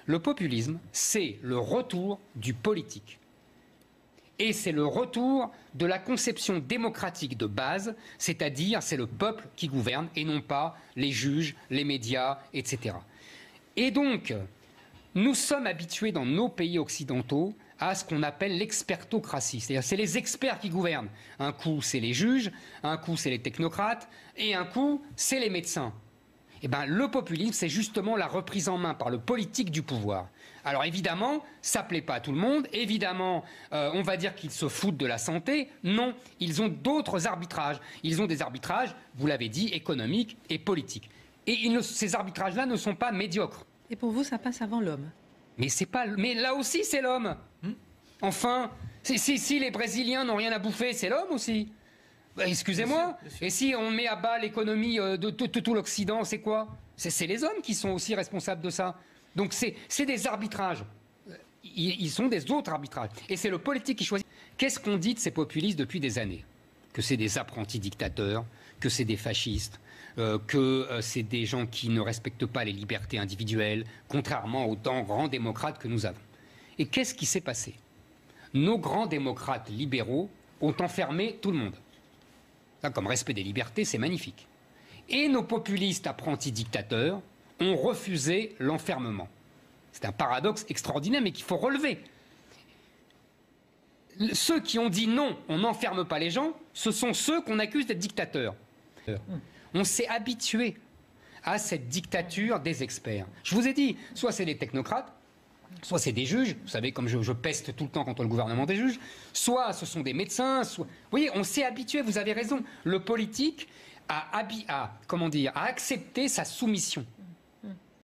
Le populisme, c'est le retour du politique. Et c'est le retour de la conception démocratique de base, c'est-à-dire c'est le peuple qui gouverne et non pas les juges, les médias, etc. Et donc, nous sommes habitués dans nos pays occidentaux à ce qu'on appelle l'expertocratie. C'est-à-dire c'est les experts qui gouvernent. Un coup, c'est les juges, un coup, c'est les technocrates, et un coup, c'est les médecins. Eh bien, le populisme, c'est justement la reprise en main par le politique du pouvoir. Alors évidemment, ça ne plaît pas à tout le monde. Évidemment, on va dire qu'ils se foutent de la santé. Non, ils ont d'autres arbitrages. Ils ont des arbitrages, vous l'avez dit, économiques et politiques. Et ces arbitrages-là ne sont pas médiocres. Et pour vous, ça passe avant l'homme? Mais là aussi, c'est l'homme. Enfin, si les Brésiliens n'ont rien à bouffer, c'est l'homme aussi. Excusez-moi. Et si on met à bas l'économie de tout l'Occident, c'est quoi? C'est les hommes qui sont aussi responsables de ça. Donc c'est des arbitrages. Ils sont des autres arbitrages. Et c'est le politique qui choisit. Qu'est-ce qu'on dit de ces populistes depuis des années? Que c'est des apprentis dictateurs, que c'est des fascistes, que c'est des gens qui ne respectent pas les libertés individuelles, contrairement aux grands démocrates que nous avons. Et qu'est-ce qui s'est passé? Nos grands démocrates libéraux ont enfermé tout le monde. Ça, comme respect des libertés, c'est magnifique. Et nos populistes apprentis dictateurs ont refusé l'enfermement. C'est un paradoxe extraordinaire, mais qu'il faut relever. Ceux qui ont dit non, on n'enferme pas les gens, ce sont ceux qu'on accuse d'être dictateurs. On s'est habitué à cette dictature des experts. Je vous ai dit, soit c'est des technocrates, soit c'est des juges, vous savez, comme je peste tout le temps contre le gouvernement des juges, soit ce sont des médecins, soit... Vous voyez, on s'est habitué, vous avez raison. Le politique a accepté sa soumission.